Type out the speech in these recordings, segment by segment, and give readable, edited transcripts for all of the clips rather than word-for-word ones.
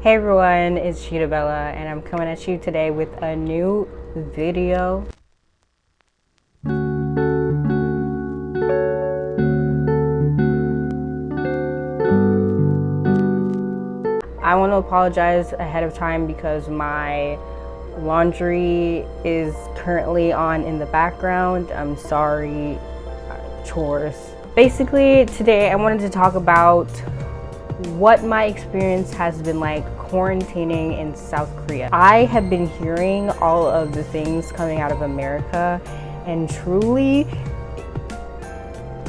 Hey everyone, it's Cheetah Bella and I'm coming at you today with a new video. I want to apologize ahead of time because my laundry is currently on in the background. I'm sorry, chores. Basically, today I wanted to talk about what my experience has been like quarantining in South Korea. I have been hearing all of the things coming out of America, and truly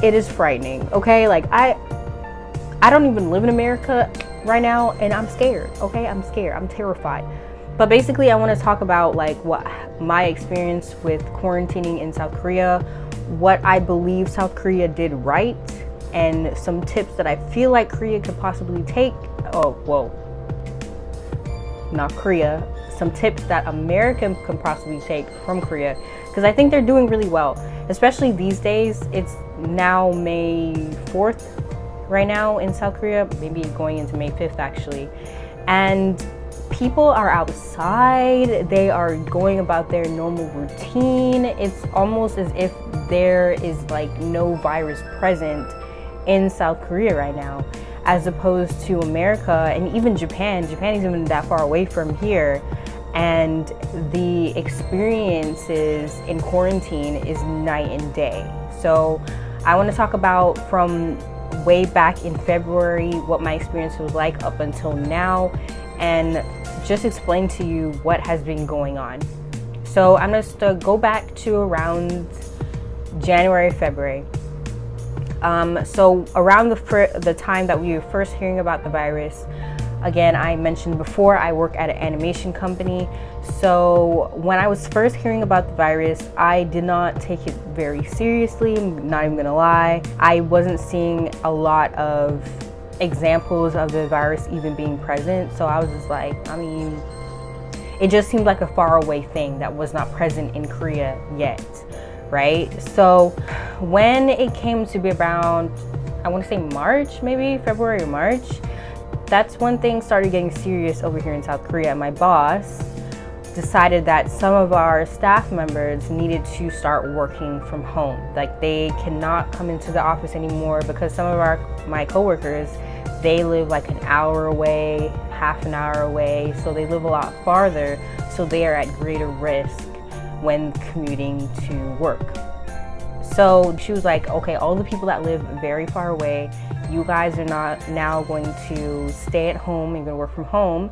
it is frightening. Okay, like I don't even live in America right now and I'm scared. Okay, I'm scared, I'm terrified. But basically I want to talk about like what my experience with quarantining in South Korea, what I believe South Korea did right, and some tips that I feel like Korea could possibly take. Not Korea. Some tips that America can possibly take from Korea, because I think they're doing really well, especially these days. It's now May 4th right now in South Korea, maybe going into May 5th actually. And people are outside, they are going about their normal routine. It's almost as if there is like no virus present in South Korea right now, as opposed to America and even Japan. Japan isn't even that far away from here, and the experiences in quarantine is night and day. So I want to talk about from way back in February what my experience was like up until now, and just explain to you what has been going on. So I'm just to go back to around January, February. So around the time that we were first hearing about the virus, again, I mentioned before, I work at an animation company. So when I was first hearing about the virus, I did not take it very seriously, I'm not even gonna lie. I wasn't seeing a lot of examples of the virus even being present. So I was just like, I mean, it just seemed like a faraway thing that was not present in Korea yet, right? So when it came to be around, I want to say March, maybe February or March, that's when things started getting serious over here in South Korea. My boss decided that some of our staff members needed to start working from home. Like, they cannot come into the office anymore because some of my coworkers, they live like an hour away, half an hour away, so they live a lot farther, so they are at greater risk when commuting to work. So she was like, okay, all the people that live very far away, you guys are not now going to stay at home, you're gonna work from home,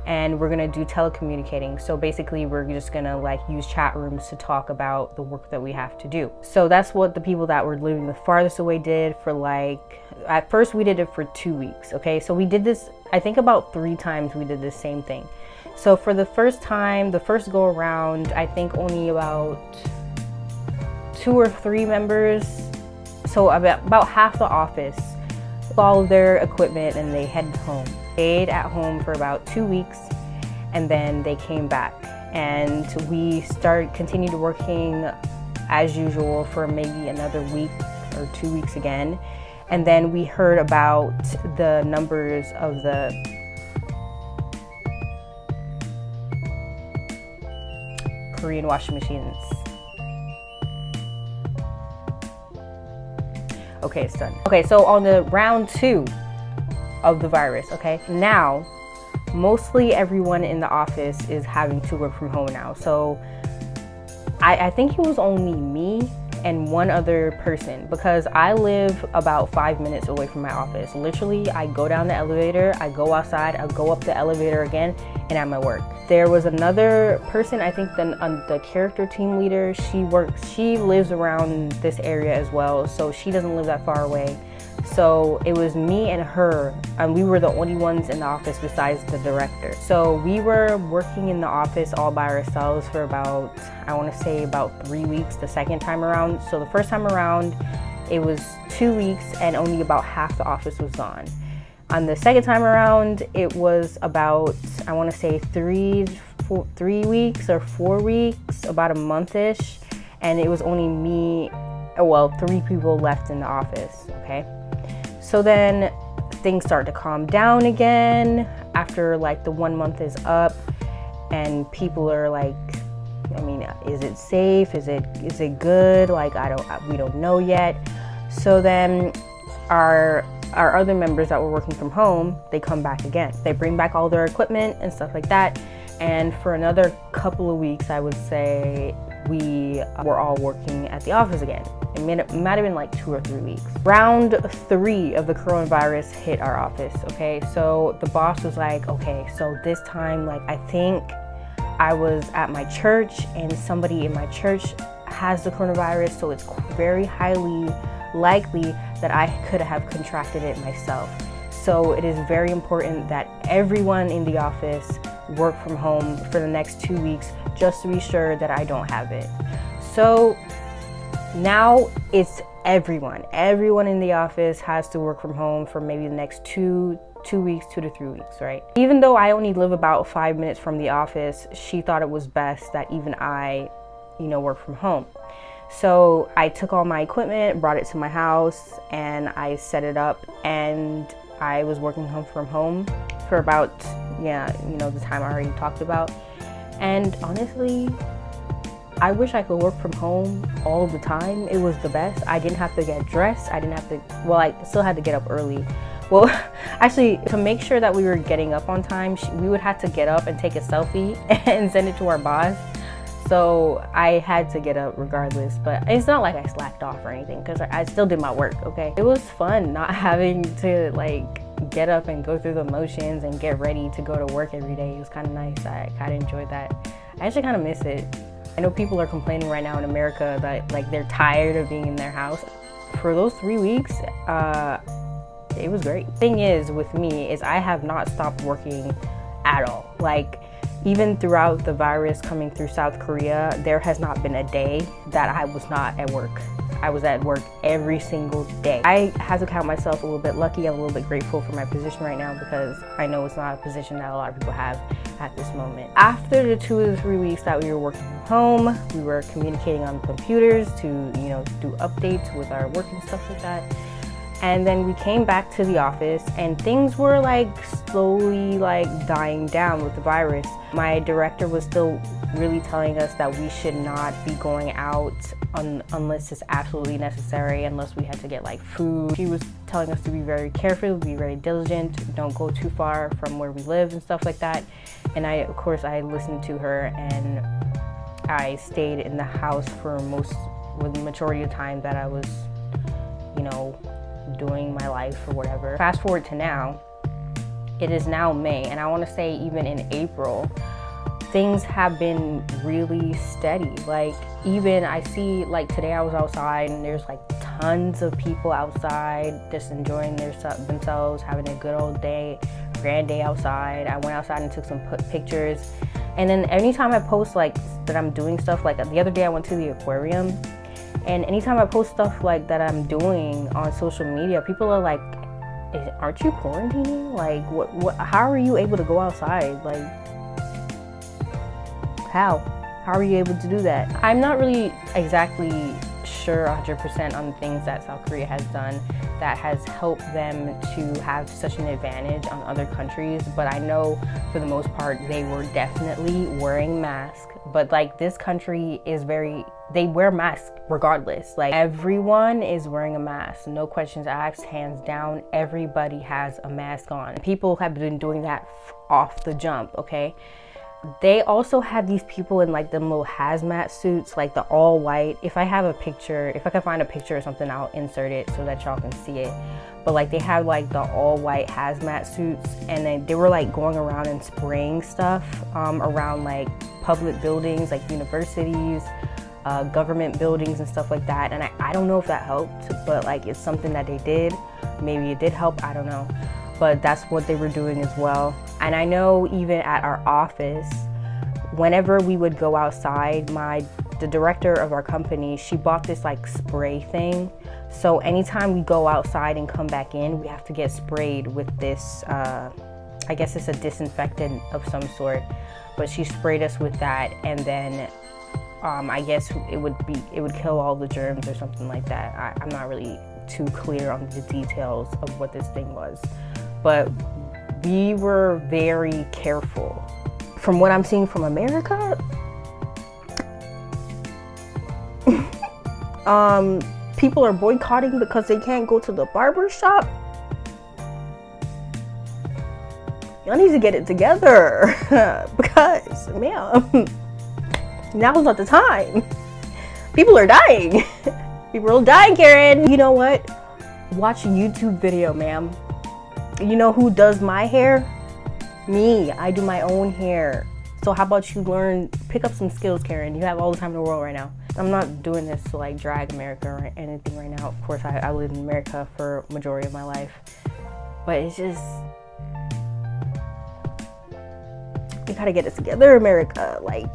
and we're gonna do telecommunicating. So basically we're just gonna like use chat rooms to talk about the work that we have to do. So that's what the people that were living the farthest away did for like, at first we did it for 2 weeks, okay? So we did this, I think about 3 times we did the same thing. So for the first time, the first go around, I think only about 2 or 3 members, so about half the office, all of their equipment, and they headed home. Stayed at home for about 2 weeks, and then they came back, and we continued working as usual for maybe another week or 2 weeks again. And then we heard about the numbers of the Korean washing machines. Okay, it's done. Okay, so on the round 2 of the virus, okay, now mostly everyone in the office is having to work from home now. So I think it was only me and one other person, because I live about 5 minutes away from my office. Literally, I go down the elevator, I go outside, I go up the elevator again, and I'm at work. There was another person, I think the character team leader, she lives around this area as well, so she doesn't live that far away. So it was me and her, and we were the only ones in the office besides the director. So we were working in the office all by ourselves for about, I want to say about 3 weeks the second time around. So the first time around, it was 2 weeks and only about half the office was on. On the second time around, it was about, I want to say 3 weeks or 4 weeks, about a month-ish, and it was only me, well, 3 people left in the office, okay? So then things start to calm down again. after like the 1 month is up and people are like, I mean, is it safe? Is it good? Like, we don't know yet. So then our other members that were working from home, they come back again. They bring back all their equipment and stuff like that. And for another couple of weeks, I would say, we were all working at the office again. It might have been like 2 or 3 weeks. Round 3 of the coronavirus hit our office, okay? So the boss was like, okay, so this time, like, I think I was at my church and somebody in my church has the coronavirus, so it's very highly likely that I could have contracted it myself. So it is very important that everyone in the office work from home for the next 2 weeks just to be sure that I don't have it. So now it's everyone in the office has to work from home for maybe the next 2 weeks, 2 to 3 weeks, right? Even though I only live about 5 minutes from the office, she thought it was best that even I, work from home. So I took all my equipment, brought it to my house, and I set it up, and I was working from home for about, the time I already talked about. And honestly, I wish I could work from home all the time. It was the best. I didn't have to get dressed. I still had to get up early. Well, actually, to make sure that we were getting up on time, we would have to get up and take a selfie and send it to our boss. So I had to get up regardless, but it's not like I slacked off or anything because I still did my work, okay? It was fun not having to like get up and go through the motions and get ready to go to work every day. It was kind of nice. I kind of enjoyed that. I actually kind of miss it. I know people are complaining right now in America that like they're tired of being in their house. For those 3 weeks, it was great. Thing is with me is I have not stopped working at all. Like, even throughout the virus coming through South Korea, there has not been a day that I was not at work. I was at work every single day. I have to count myself a little bit lucky. I'm a little bit grateful for my position right now because I know it's not a position that a lot of people have at this moment. After the 2 to 3 weeks that we were working from home, we were communicating on computers to, do updates with our work and stuff like that. And then we came back to the office and things were like slowly like dying down with the virus. My director was still really telling us that we should not be going out unless it's absolutely necessary, unless we had to get like food. She was telling us to be very careful, be very diligent, don't go too far from where we live and stuff like that. And of course I listened to her and I stayed in the house for the majority of the time that I was, doing my life or whatever. Fast forward to now, it is now May, and I want to say even in April, things have been really steady. Like, even I see, like today I was outside and there's like tons of people outside just enjoying themselves, having a good old day, grand day outside. I went outside and took some pictures. And then anytime I post like that I'm doing stuff, like the other day I went to the aquarium, and anytime I post stuff like that I'm doing on social media, people are like, aren't you quarantining? Like, how are you able to go outside? Like, how are you able to do that? I'm not really exactly sure 100% on the things that South Korea has done that has helped them to have such an advantage on other countries, but I know for the most part they were definitely wearing masks. But like, this country is they wear masks regardless. Like, everyone is wearing a mask, no questions asked, hands down, everybody has a mask on. People have been doing that off the jump, okay? They also have these people in like them little hazmat suits, like the all white. If I can find a picture or something, I'll insert it so that y'all can see it. But like, they have like the all white hazmat suits, and then they were like going around and spraying stuff around like public buildings, like universities, government buildings and stuff like that. And I don't know if that helped, but like, it's something that they did. Maybe it did help, I don't know. But that's what they were doing as well. And I know even at our office, whenever we would go outside, the director of our company, she bought this like spray thing. So anytime we go outside and come back in, we have to get sprayed with this, I guess it's a disinfectant of some sort, but she sprayed us with that, and then I guess it would kill all the germs or something like that. I'm not really too clear on the details of what this thing was. But we were very careful. From what I'm seeing from America, people are boycotting because they can't go to the barber shop. Y'all need to get it together because, ma'am, now's not the time. People are dying. People are dying, Karen. You know what? Watch a YouTube video, ma'am. You know who does my hair? Me. I do my own hair. So how about you pick up some skills, Karen? You have all the time in the world right now. I'm not doing this to like drag America or anything right now. Of course, I lived in America for a majority of my life. But it's just, you gotta get it together, America. Like,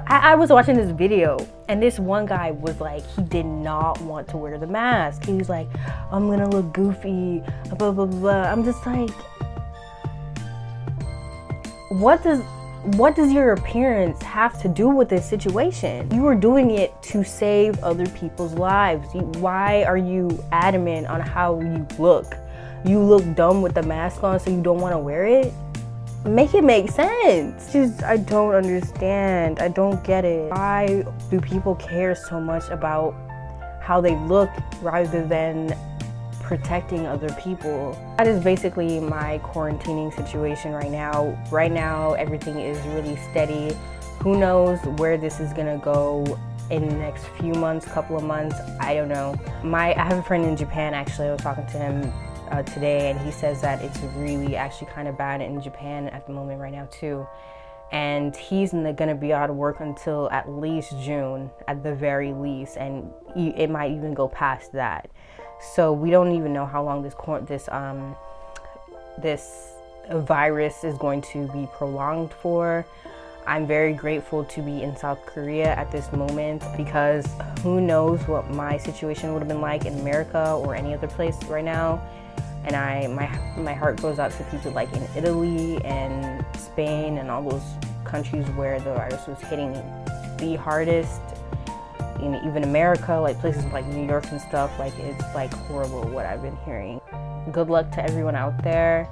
I was watching this video and this one guy was like, he did not want to wear the mask. He was like, I'm gonna look goofy, blah, blah, blah. I'm just like, what does your appearance have to do with this situation? You are doing it to save other people's lives. Why are you adamant on how you look? You look dumb with the mask on, so you don't want to wear it? Make it make sense. Just, I don't understand. I don't get it. Why do people care so much about how they look rather than protecting other people? That is basically my quarantining situation right now. Right now, everything is really steady. Who knows where this is gonna go in the next few months, couple of months, I don't know. I have a friend in Japan, actually. I was talking to him today, and he says that it's really actually kind of bad in Japan at the moment right now too. And he's gonna be out of work until at least June, at the very least, and it might even go past that. So we don't even know how long this virus is going to be prolonged for. I'm very grateful to be in South Korea at this moment, because who knows what my situation would have been like in America or any other place right now. And my heart goes out to people like in Italy and Spain and all those countries where the virus was hitting the hardest. In even America, like places like New York and stuff, like it's like horrible what I've been hearing. Good luck to everyone out there,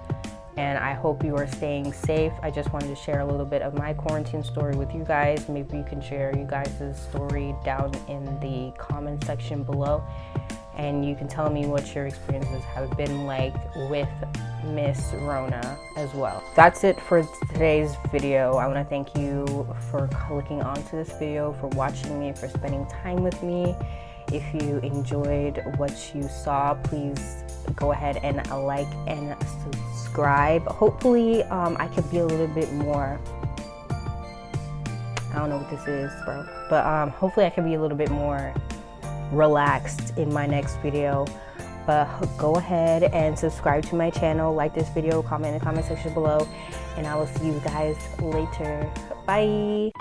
and I hope you are staying safe. I just wanted to share a little bit of my quarantine story with you guys. Maybe you can share you guys' story down in the comment section below, and you can tell me what your experiences have been like with Miss Rona as well. That's it for today's video. I want to thank you for clicking onto this video, for watching me, for spending time with me. If you enjoyed what you saw, please go ahead and like and subscribe. Hopefully I could be a little bit more, I don't know what this is, bro, but hopefully I can be a little bit more relaxed in my next video. But go ahead and subscribe to my channel, like this video, comment in the comment section below, and I will see you guys later. Bye.